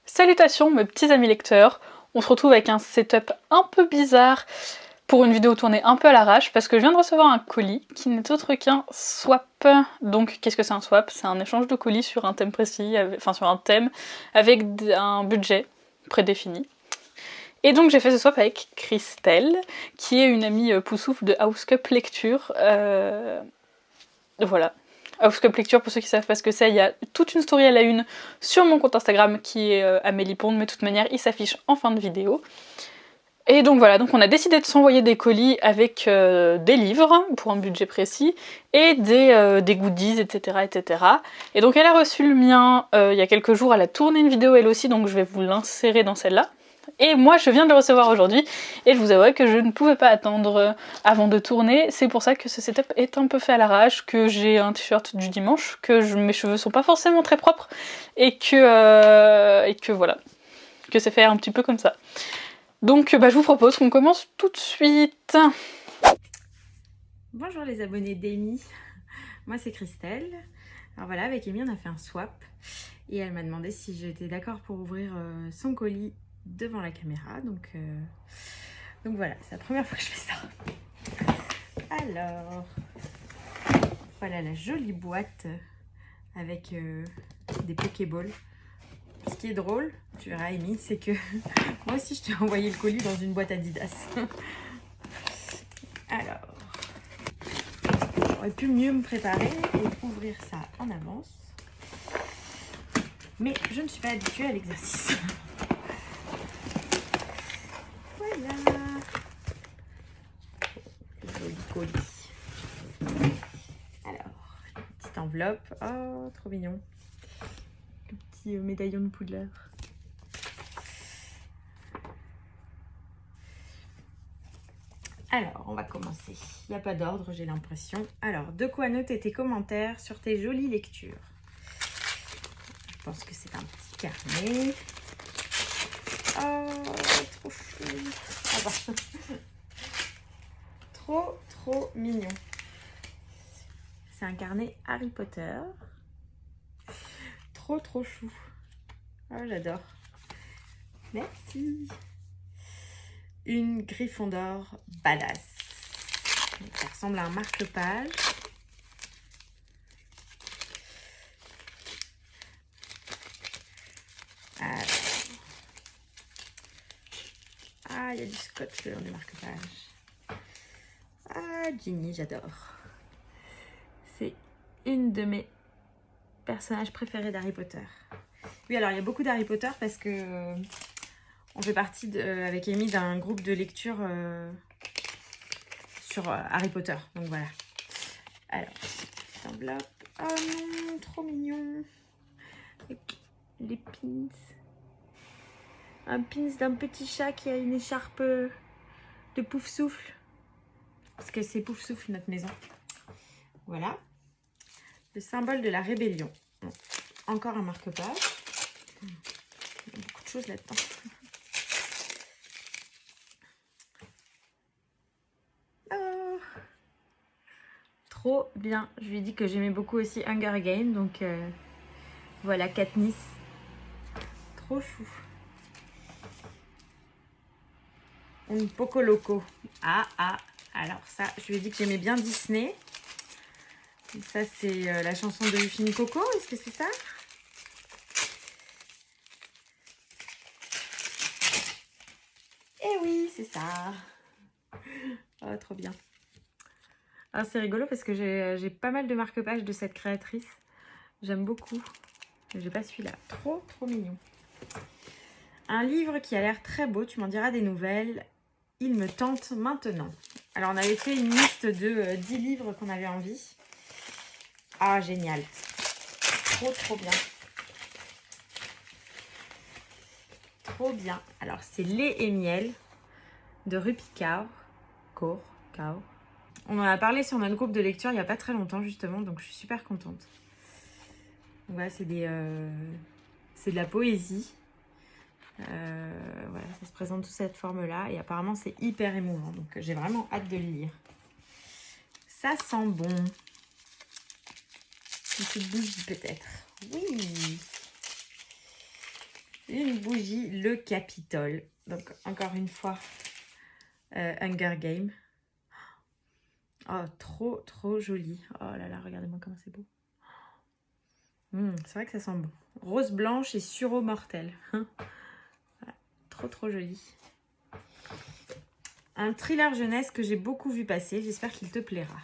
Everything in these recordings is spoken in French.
Salutations mes petits amis lecteurs, on se retrouve avec un setup un peu bizarre pour une vidéo tournée un peu à l'arrache parce que je viens de recevoir un colis qui n'est autre qu'un swap. Donc qu'est-ce que c'est un swap? C'est un échange de colis sur un thème précis, enfin sur un thème avec un budget prédéfini. Et donc j'ai fait ce swap avec Christelle, qui est une amie poussouf de House Cup Lecture. Voilà. House Cup Lecture, pour ceux qui savent pas ce que c'est, il y a toute une story à la une sur mon compte Instagram qui est Amélie Pond, mais de toute manière il s'affiche en fin de vidéo. Et donc voilà, donc on a décidé de s'envoyer des colis avec des livres pour un budget précis et des goodies, etc., etc. Et donc elle a reçu le mien il y a quelques jours, elle a tourné une vidéo elle aussi, donc je vais vous l'insérer dans celle-là. Et moi je viens de le recevoir aujourd'hui et je vous avoue que je ne pouvais pas attendre avant de tourner. C'est pour ça que ce setup est un peu fait à l'arrache, que j'ai un t-shirt du dimanche, que mes cheveux sont pas forcément très propres et que voilà, que c'est fait un petit peu comme ça. Donc je vous propose qu'on commence tout de suite. Bonjour les abonnés d'Amy, moi c'est Christelle. Alors voilà, avec Amy on a fait un swap et elle m'a demandé si j'étais d'accord pour ouvrir son colis devant la caméra. Donc voilà, c'est la première fois que je fais ça. Alors, voilà la jolie boîte avec des Pokéballs. Ce qui est drôle, tu verras Amy, c'est que moi aussi je t'ai envoyé le colis dans une boîte Adidas. Alors, j'aurais pu mieux me préparer et ouvrir ça en avance. Mais je ne suis pas habituée à l'exercice. Voilà. Joli colis. Alors, petite enveloppe. Oh, trop mignon. Le petit médaillon de Poudlard. Alors, on va commencer. Il n'y a pas d'ordre, j'ai l'impression. Alors, de quoi noter tes commentaires sur tes jolies lectures. Je pense que c'est un petit carnet. Oh, trop chou. Ah bah. Trop mignon. C'est un carnet Harry Potter. Trop chou. Oh, j'adore. Merci. Une Gryffondor badass. Ça ressemble à un marque-page. Ah, il y a du scotch dans les marque-pages. Ah, Ginny, j'adore. C'est une de mes personnages préférés d'Harry Potter. Oui, alors il y a beaucoup d'Harry Potter parce que on fait partie avec Amy d'un groupe de lecture sur Harry Potter. Donc voilà. Alors, petite enveloppe. Oh non, trop mignon. Avec les pins. Un pins d'un petit chat qui a une écharpe de Poufsouffle. Parce que c'est Poufsouffle notre maison. Voilà. Le symbole de la rébellion. Bon. Encore un marque-page. Il y a beaucoup de choses là-dedans. Oh. Trop bien. Je lui ai dit que j'aimais beaucoup aussi Hunger Games. Donc voilà, Katniss. Trop chou. Un Poco Loco. Alors ça, je lui ai dit que j'aimais bien Disney. Et ça, c'est la chanson de Fini Coco. Est-ce que c'est ça? Eh oui, c'est ça. Oh, trop bien. Alors, c'est rigolo parce que j'ai pas mal de marque-pages de cette créatrice. J'aime beaucoup. Mais j'ai pas celui-là. Trop mignon. Un livre qui a l'air très beau. Tu m'en diras des nouvelles. Il me tente maintenant. Alors, on avait fait une liste de 10 livres qu'on avait envie. Ah, génial. Trop bien. Trop bien. Alors, c'est Lait et miel de Rupi Kaur. On en a parlé sur notre groupe de lecture il n'y a pas très longtemps, justement. Donc, je suis super contente. Voilà, c'est de la poésie. Voilà, ça se présente sous cette forme-là. Et apparemment, c'est hyper émouvant. Donc, j'ai vraiment hâte de le lire. Ça sent bon. Une petite bougie peut-être. Oui. Une bougie, le Capitole. Donc, encore une fois, Hunger Game. Oh, trop joli. Oh là là, regardez-moi comment c'est beau. C'est vrai que ça sent bon. Rose blanche et sureau mortel. Voilà, trop joli. Un thriller jeunesse que j'ai beaucoup vu passer. J'espère qu'il te plaira.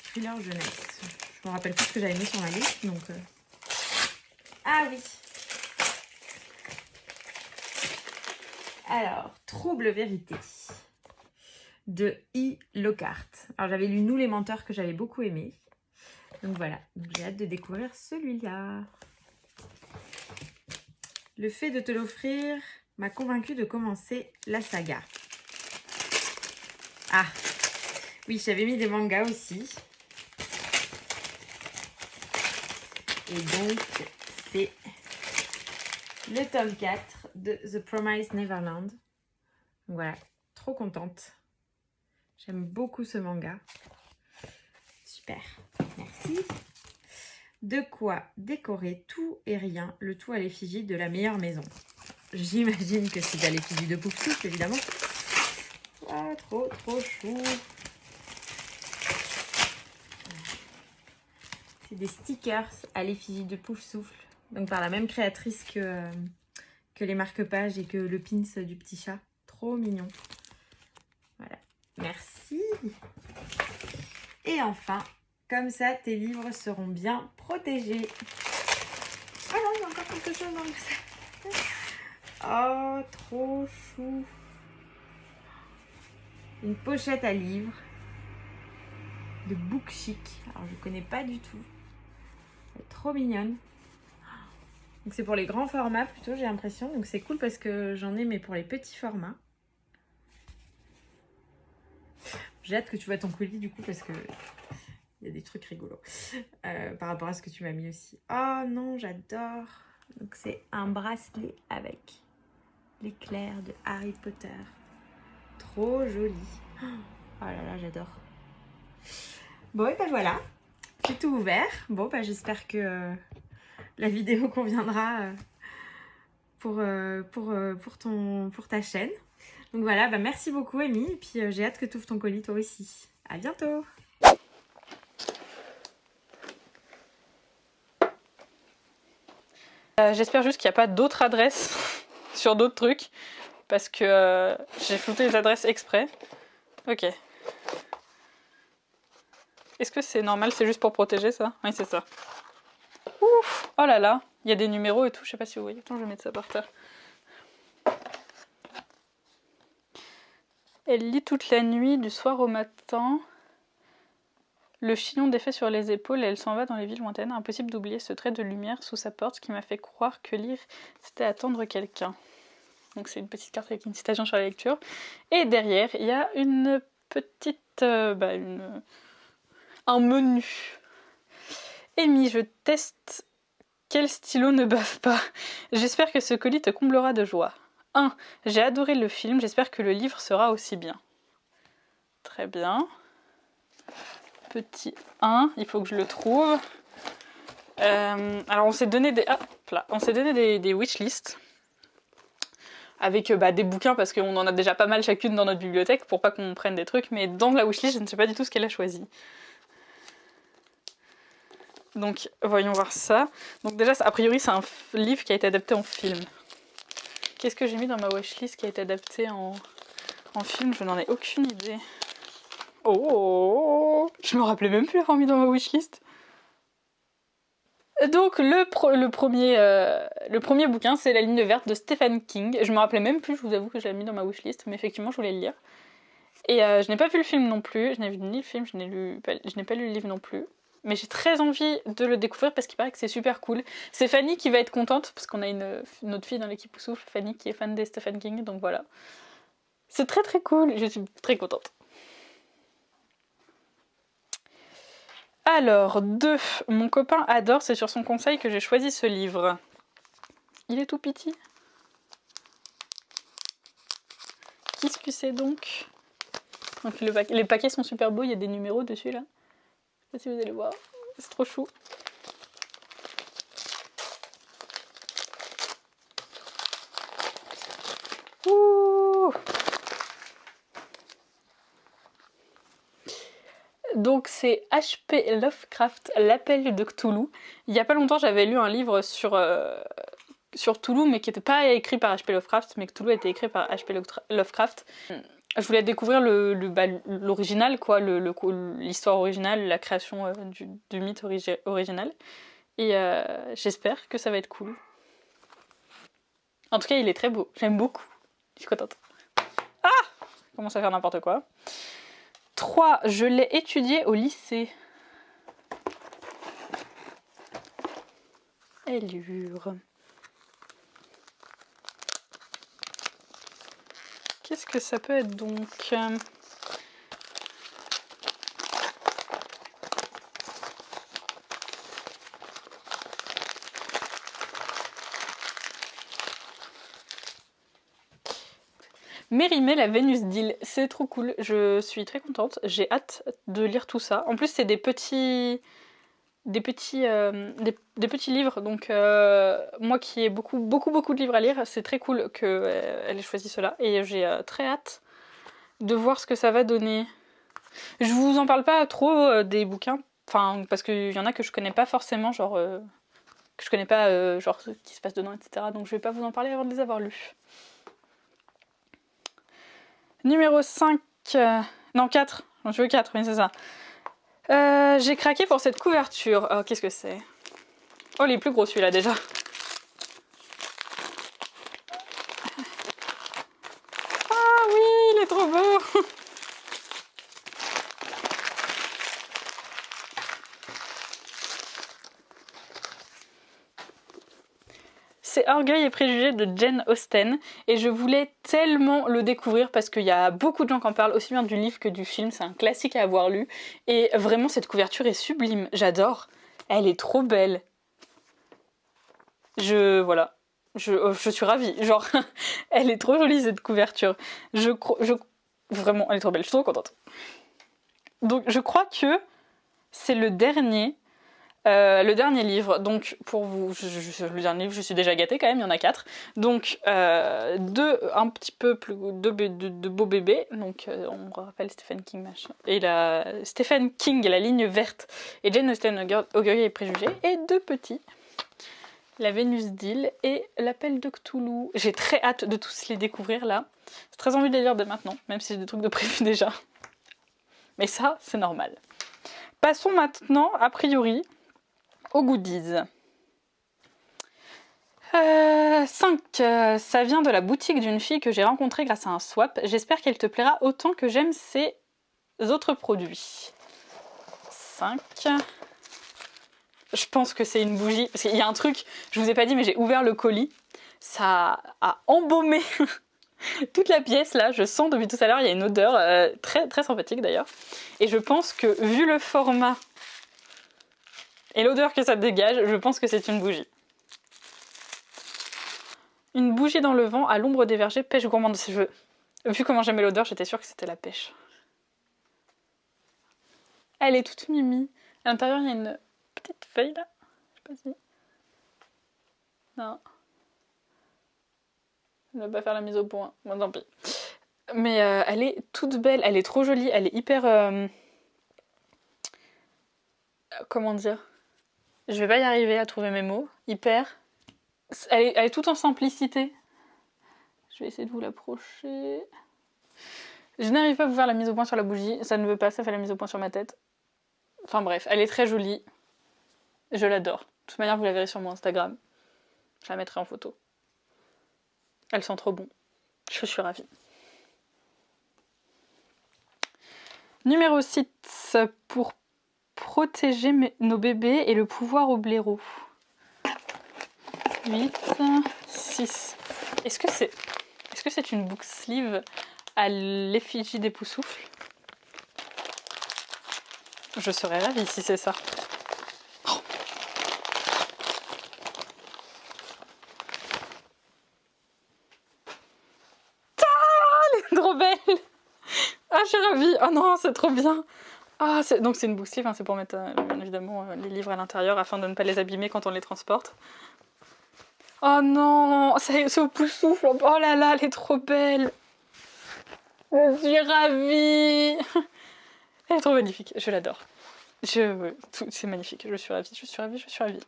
Thriller jeunesse. Je me rappelle plus ce que j'avais mis sur ma liste. Donc, Ah oui. Alors, Trouble vérité de E. Lockhart. Alors, j'avais lu Nous les menteurs que j'avais beaucoup aimé. Donc voilà, j'ai hâte de découvrir celui-là. Le fait de te l'offrir m'a convaincue de commencer la saga. Ah, oui, j'avais mis des mangas aussi. Et donc, c'est le tome 4 de The Promised Neverland. Donc voilà, trop contente. J'aime beaucoup ce manga. Super, merci. De quoi décorer tout et rien, le tout à l'effigie de la meilleure maison. J'imagine que c'est à l'effigie de Pouf Souffle, évidemment. Ah, trop chou. C'est des stickers à l'effigie de Pouf Souffle. Donc par la même créatrice que les marque-pages et que le pins du petit chat. Trop mignon. Voilà. Merci. Et enfin, comme ça, tes livres seront bien protégés. Ah non, il y a encore quelque chose dans le sac. Oh, trop chou. Une pochette à livres de Book Chic. Alors, je ne connais pas du tout. Elle est trop mignonne. Donc, c'est pour les grands formats plutôt, j'ai l'impression. Donc, c'est cool parce que j'en ai, mais pour les petits formats. J'ai hâte que tu vois ton colis du coup parce que il y a des trucs rigolos par rapport à ce que tu m'as mis aussi. Oh non, j'adore. Donc, c'est un bracelet avec l'éclair de Harry Potter. Trop joli. Oh là là, j'adore. Bon, et ben voilà. J'ai tout ouvert. Bon, ben j'espère que la vidéo conviendra pour ta chaîne. Donc voilà, ben merci beaucoup Amy. Et puis j'ai hâte que tu ouvres ton colis toi aussi. À bientôt. J'espère juste qu'il n'y a pas d'autres adresses sur d'autres trucs. Parce que j'ai flouté les adresses exprès. Ok. Est-ce que c'est normal? C'est juste pour protéger ça? Oui, c'est ça. Ouf! Oh là là! Il y a des numéros et tout. Je sais pas si vous voyez. Attends, je vais mettre ça par terre. Elle lit toute la nuit, du soir au matin. Le chignon défait sur les épaules et elle s'en va dans les villes lointaines. Impossible d'oublier ce trait de lumière sous sa porte qui m'a fait croire que lire, c'était attendre quelqu'un. Donc c'est une petite carte avec une citation sur la lecture. Et derrière, il y a une petite... un menu. Amy, je teste quel stylo ne bave pas. J'espère que ce colis te comblera de joie. 1. J'ai adoré le film, j'espère que le livre sera aussi bien. Très bien. Petit 1, il faut que je le trouve. Alors on s'est donné des wishlists avec des bouquins parce qu'on en a déjà pas mal chacune dans notre bibliothèque pour pas qu'on prenne des trucs, mais dans la wishlist je ne sais pas du tout ce qu'elle a choisi. Donc voyons voir ça. Donc déjà a priori c'est un livre qui a été adapté en film. Qu'est-ce que j'ai mis dans ma wishlist qui a été adapté en film? Je n'en ai aucune idée. Oh, je me rappelais même plus l'avoir mis dans ma wishlist. Donc le premier bouquin, c'est La ligne verte de Stephen King. Je me rappelais même plus, je vous avoue que je l'avais mis dans ma wishlist, mais effectivement je voulais le lire. Et je n'ai pas vu le film non plus, je n'ai vu ni le film, je n'ai pas lu le livre non plus. Mais j'ai très envie de le découvrir parce qu'il paraît que c'est super cool. C'est Fanny qui va être contente, parce qu'on a une autre fille dans l'équipe où souffle, Fanny, qui est fan de Stephen King, donc voilà. C'est très très cool, je suis très contente. Alors, 2. Mon copain adore, c'est sur son conseil que j'ai choisi ce livre. Il est tout petit. Qu'est-ce que c'est donc? Donc les paquets sont super beaux, il y a des numéros dessus là. Je sais pas si vous allez voir, c'est trop chou. Ouh. Donc c'est H.P. Lovecraft, L'appel de Cthulhu. Il y a pas longtemps j'avais lu un livre sur Cthulhu, mais qui n'était pas écrit par H.P. Lovecraft, mais Cthulhu a été écrit par H.P. Lovecraft. Je voulais découvrir l'original, quoi, l'histoire originale, la création du mythe original. Et j'espère que ça va être cool. En tout cas, il est très beau. J'aime beaucoup. Je suis contente. Ah! Je commence à faire n'importe quoi. 3. Je l'ai étudié au lycée. Allure. Qu'est-ce que ça peut être donc? Mérimée, la Vénus d'Île, c'est trop cool, je suis très contente, j'ai hâte de lire tout ça. En plus c'est des petits livres, donc moi qui ai beaucoup de livres à lire, c'est très cool qu'elle ait choisi cela et j'ai très hâte de voir ce que ça va donner. Je vous en parle pas trop des bouquins, enfin parce qu'il y en a que je connais pas forcément, genre que je connais pas genre ce qui se passe dedans, etc. Donc je vais pas vous en parler avant de les avoir lus. Numéro 5, non 4, je veux 4, oui c'est ça. J'ai craqué pour cette couverture. Oh, qu'est-ce que c'est? Oh, il est plus gros celui-là déjà. Ah oui, il est trop beau. C'est Orgueil et Préjugés de Jane Austen et je voulais tellement le découvrir parce qu'il y a beaucoup de gens qui en parlent, aussi bien du livre que du film, c'est un classique à avoir lu et vraiment cette couverture est sublime, j'adore, elle est trop belle. Voilà, je suis ravie, genre elle est trop jolie cette couverture, vraiment elle est trop belle, je suis trop contente. Donc je crois que c'est le dernier livre, donc pour vous, le dernier livre, je suis déjà gâtée quand même, il y en a 4. Donc deux beaux bébés, donc on rappelle Stephen King machin. Et Stephen King, La ligne verte, et Jane Austen, Orgueil et Préjugés, et 2 petits. La Vénus d'Île et L'appel de Cthulhu. J'ai très hâte de tous les découvrir là. J'ai très envie de les lire dès maintenant, même si j'ai des trucs de prévu déjà. Mais ça, c'est normal. Passons maintenant, a priori, aux goodies. 5. Ça vient de la boutique d'une fille que j'ai rencontrée grâce à un swap. J'espère qu'elle te plaira autant que j'aime ses autres produits. 5. Je pense que c'est une bougie. Parce qu'il y a un truc, je vous ai pas dit, mais j'ai ouvert le colis. Ça a embaumé toute la pièce là. Je sens depuis tout à l'heure, il y a une odeur très, très sympathique d'ailleurs. Et je pense que vu le format et l'odeur que ça dégage, je pense que c'est une bougie. Une bougie dans le vent, à l'ombre des vergers, pêche gourmande. Vu comment j'aimais l'odeur, j'étais sûre que c'était la pêche. Elle est toute mimi. À l'intérieur, il y a une petite feuille là. Je sais pas si... Non. Elle va pas faire la mise au point. Bon, tant pis. Mais elle est toute belle. Elle est trop jolie. Elle est hyper... Comment dire? Je vais pas y arriver à trouver mes mots. Hyper... Elle est toute en simplicité. Je vais essayer de vous l'approcher. Je n'arrive pas à vous faire la mise au point sur la bougie. Ça ne veut pas, ça fait la mise au point sur ma tête. Enfin bref, elle est très jolie. Je l'adore. De toute manière, vous la verrez sur mon Instagram. Je la mettrai en photo. Elle sent trop bon. Je suis ravie. Numéro 6. Pour protéger nos bébés et le pouvoir au blaireau. 8, 6. Est-ce que c'est une book sleeve à l'effigie des Poussoufles? Je serais ravie si c'est ça. Oh. Ah, je suis ravie. Oh non, c'est trop bien. Ah, donc c'est une book sleeve, hein, c'est pour mettre bien évidemment les livres à l'intérieur afin de ne pas les abîmer quand on les transporte. Oh non, c'est au pouce-souffle. Oh là là, elle est trop belle. Je suis ravie. Elle est trop magnifique, je l'adore. C'est magnifique, je suis ravie, je suis ravie, je suis ravie.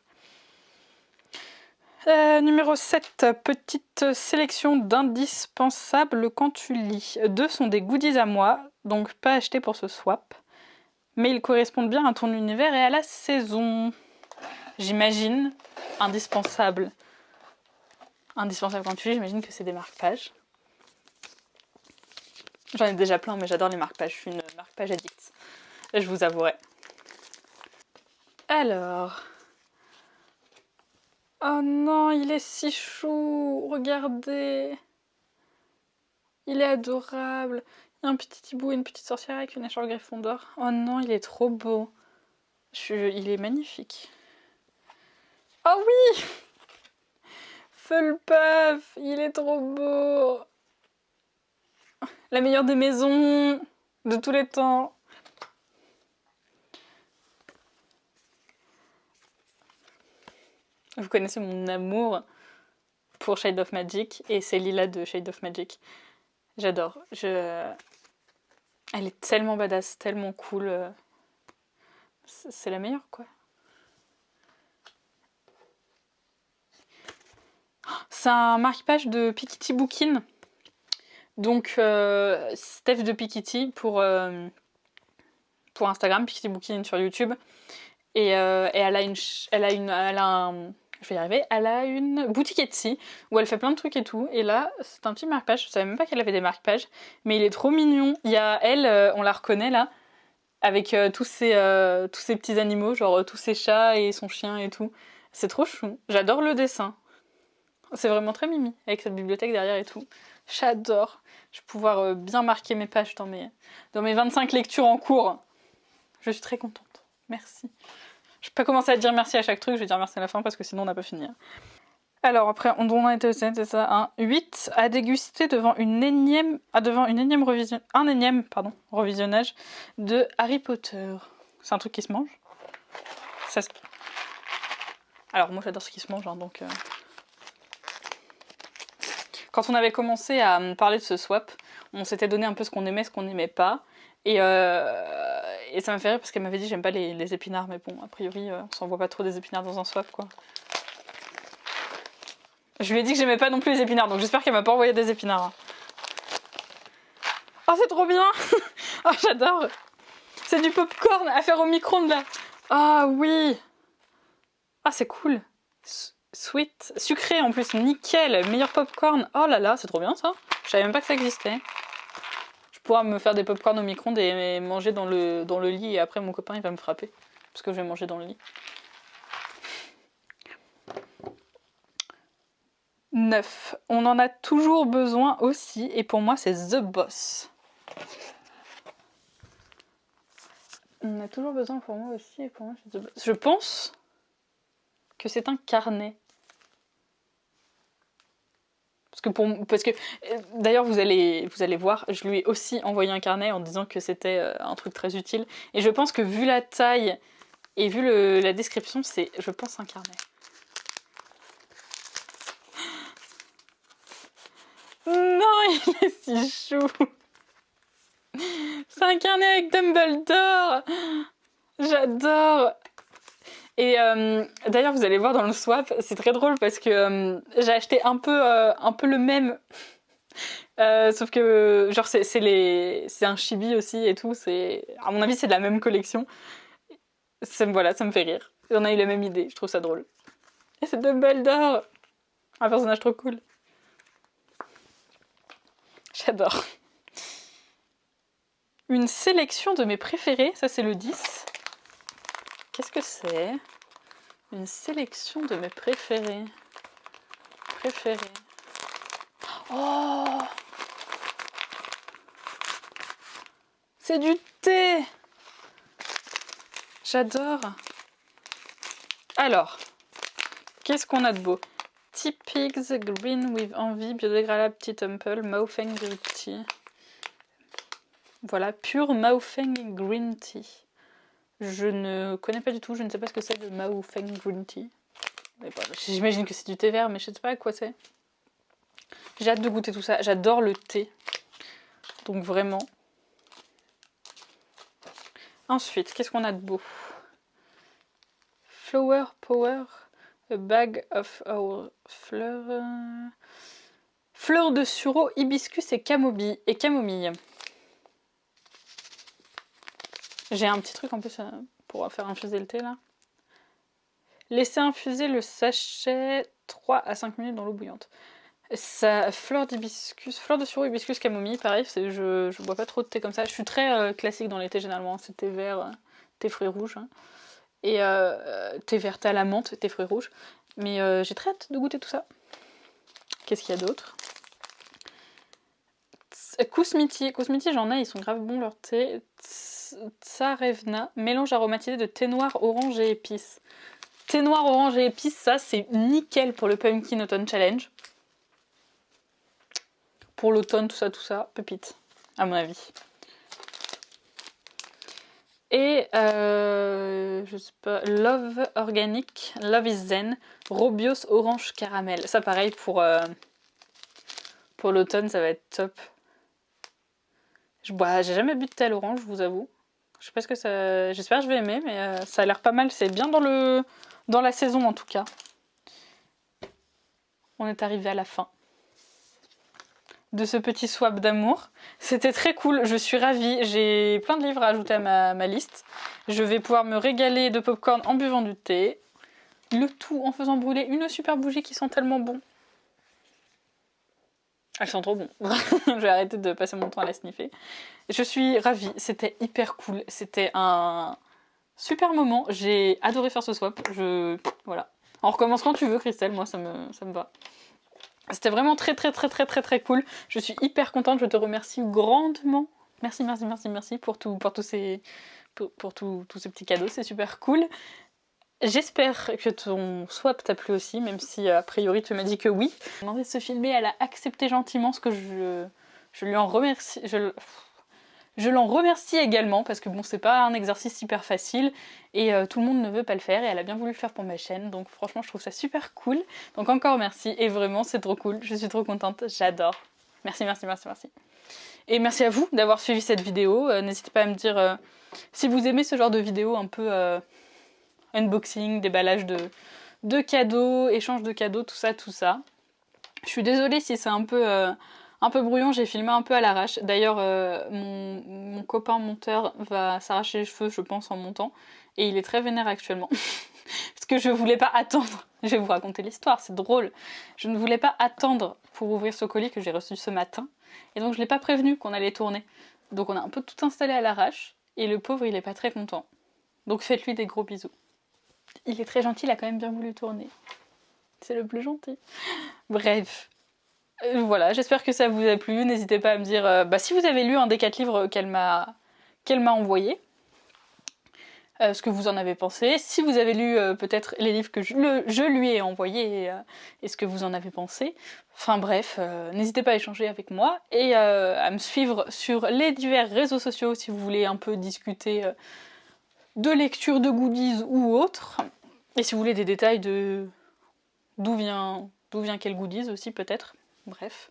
Numéro 7, petite sélection d'indispensables quand tu lis. 2 sont des goodies à moi, donc pas achetés pour ce swap. Mais ils correspondent bien à ton univers et à la saison. J'imagine, indispensable. Indispensable quand tu lis, j'imagine que c'est des marque-pages. J'en ai déjà plein, mais j'adore les marque-pages. Je suis une marque-page addict. Je vous avouerai. Alors... Oh non, il est si chou. Regardez. Il est adorable. Il y a un petit hibou et une petite sorcière avec une écharpe Gryffondor. Oh non, il est trop beau. Il est magnifique. Oh oui! Hufflepuff, il est trop beau. La meilleure des maisons de tous les temps. Vous connaissez mon amour pour Shade of Magic et c'est Lila de Shade of Magic. J'adore. Elle est tellement badass, tellement cool. C'est la meilleure, quoi. C'est un marque-page de Piketty Bookin. Donc, Steph de Piketty pour Instagram, Piketty Bookin sur YouTube. Et elle a une boutique Etsy où elle fait plein de trucs et tout. Et là, c'est un petit marque-page. Je savais même pas qu'elle avait des marque-pages, mais il est trop mignon. Il y a elle, on la reconnaît là, avec tous ces petits animaux, genre tous ses chats et son chien et tout. C'est trop chou. J'adore le dessin. C'est vraiment très mimi, avec cette bibliothèque derrière et tout. J'adore. Je vais pouvoir bien marquer mes pages dans mes 25 lectures en cours. Je suis très contente. Merci. Je vais pas commencer à dire merci à chaque truc, je vais dire merci à la fin parce que sinon on n'a pas fini. Alors après, on a été c'est ça, un 8 à déguster devant un énième revisionnage de Harry Potter. C'est un truc qui se mange. Alors moi j'adore ce qui se mange, hein, donc... Quand on avait commencé à me parler de ce swap, on s'était donné un peu ce qu'on aimait, ce qu'on n'aimait pas. Et ça m'a fait rire parce qu'elle m'avait dit j'aime pas les épinards, mais bon, a priori, on s'envoie pas trop des épinards dans un swap, quoi. Je lui ai dit que j'aimais pas non plus les épinards, donc j'espère qu'elle m'a pas envoyé des épinards. Hein. Oh, c'est trop bien. Oh, j'adore. C'est du popcorn à faire au micro-ondes, là. Ah oui. Ah, c'est cool. Sweet, sucré en plus, nickel, meilleur popcorn. Oh là là, c'est trop bien ça. Je savais même pas que ça existait. Je pourrais me faire des popcorn au micro-ondes et manger dans le lit et après mon copain il va me frapper parce que je vais manger dans le lit. 9. On en a toujours besoin aussi et pour moi c'est The Boss. On en a toujours besoin pour moi aussi et pour moi c'est The Boss. Je pense que c'est un carnet. Parce que d'ailleurs vous allez voir, je lui ai aussi envoyé un carnet en disant que c'était un truc très utile. Et je pense que vu la taille et vu la description, c'est, je pense, un carnet. Non, il est si chou. C'est un carnet avec Dumbledore. J'adore. Et d'ailleurs, vous allez voir dans le swap, c'est très drôle parce que j'ai acheté un peu le même. Sauf que, genre, c'est un chibi aussi et tout. À mon avis, c'est de la même collection. Voilà, ça me fait rire. On a eu la même idée, je trouve ça drôle. Et c'est Dumbledore. Un personnage trop cool. J'adore. Une sélection de mes préférés, ça c'est le 10. Qu'est-ce que c'est ? Une sélection de mes préférés. Oh ! C'est du thé ! J'adore. Alors, qu'est-ce qu'on a de beau ? Tea Pigs Green with Envy, biodégradable Tea Temple, Mouthing Green Tea. Voilà, Pure Maofeng Green Tea. Je ne connais pas du tout, je ne sais pas ce que c'est le Maofeng Green Tea. J'imagine que c'est du thé vert, mais je ne sais pas à quoi c'est. J'ai hâte de goûter tout ça, j'adore le thé. Donc vraiment. Ensuite, qu'est-ce qu'on a de beau? Flower Power, a bag of our fleurs. Fleurs de sureau, hibiscus et camomille. J'ai un petit truc en plus pour faire infuser le thé là. Laissez infuser le sachet 3 à 5 minutes dans l'eau bouillante. Ça, fleur d'hibiscus, fleur de sureau, hibiscus, camomille, pareil, je bois pas trop de thé comme ça. Je suis très classique dans les thés généralement, c'est thé vert, thé fruits rouges. Hein. Et thé vert, thé à la menthe, thé fruits rouges. Mais j'ai très hâte de goûter tout ça. Qu'est-ce qu'il y a d'autre? Kousmiti, j'en ai, ils sont grave bons leur thé. Tsarevna, mélange aromatisé de thé noir, orange et épices. Thé noir, orange et épices, ça c'est nickel pour le Pumpkin Autumn Challenge. Pour l'automne, tout ça, pépite, à mon avis. Et je sais pas, Love Organic, Love is Zen, Robios Orange Caramel. Ça pareil pour l'automne, ça va être top. J'ai jamais bu de thé à l'orange, je vous avoue. Je sais pas ce que ça. J'espère que je vais aimer, mais ça a l'air pas mal. C'est bien dans la saison en tout cas. On est arrivé à la fin de ce petit swap d'amour. C'était très cool, je suis ravie. J'ai plein de livres à ajouter à ma liste. Je vais pouvoir me régaler de popcorn en buvant du thé. Le tout en faisant brûler une super bougie qui sent tellement bon. Elles sont trop bon. Je vais arrêter de passer mon temps à la sniffer. Je suis ravie, c'était hyper cool. C'était un super moment. J'ai adoré faire ce swap. Voilà. On recommence quand tu veux, Christelle. Moi, ça me va. C'était vraiment très cool. Je suis hyper contente. Je te remercie grandement. Merci pour tous ces petits cadeaux. C'est super cool. J'espère que ton swap t'a plu aussi, même si a priori tu m'as dit que oui. Elle m'a demandé de se filmer, elle a accepté gentiment, ce que je lui en remercie. Je l'en remercie également, parce que bon, c'est pas un exercice hyper facile, et tout le monde ne veut pas le faire, et elle a bien voulu le faire pour ma chaîne, donc franchement je trouve ça super cool. Donc encore merci, et vraiment c'est trop cool, je suis trop contente, j'adore. Merci. Et merci à vous d'avoir suivi cette vidéo, n'hésitez pas à me dire si vous aimez ce genre de vidéo un peu... unboxing, déballage de cadeaux, échange de cadeaux, tout ça. Je suis désolée si c'est un peu brouillon, j'ai filmé un peu à l'arrache. D'ailleurs, mon copain monteur va s'arracher les cheveux, je pense, en montant. Et il est très vénère actuellement. Parce que je voulais pas attendre. Je vais vous raconter l'histoire, c'est drôle. Je ne voulais pas attendre pour ouvrir ce colis que j'ai reçu ce matin. Et donc je l'ai pas prévenu qu'on allait tourner. Donc on a un peu tout installé à l'arrache. Et le pauvre, il est pas très content. Donc faites-lui des gros bisous. Il est très gentil, il a quand même bien voulu tourner. C'est le plus gentil. Bref. Voilà, j'espère que ça vous a plu. N'hésitez pas à me dire si vous avez lu un des 4 livres qu'elle m'a envoyé. Ce que vous en avez pensé. Si vous avez lu peut-être les livres que je lui ai envoyés et ce que vous en avez pensé. Enfin bref, n'hésitez pas à échanger avec moi et à me suivre sur les divers réseaux sociaux si vous voulez un peu discuter de lecture de goodies ou autre. Et si vous voulez des détails de d'où vient quel goodies aussi peut-être. Bref.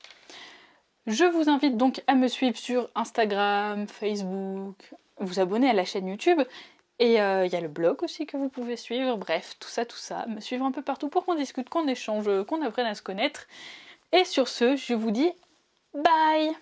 Je vous invite donc à me suivre sur Instagram, Facebook, vous abonner à la chaîne YouTube. Et il y a le blog aussi que vous pouvez suivre. Bref, tout ça. Me suivre un peu partout pour qu'on discute, qu'on échange, qu'on apprenne à se connaître. Et sur ce, je vous dis bye!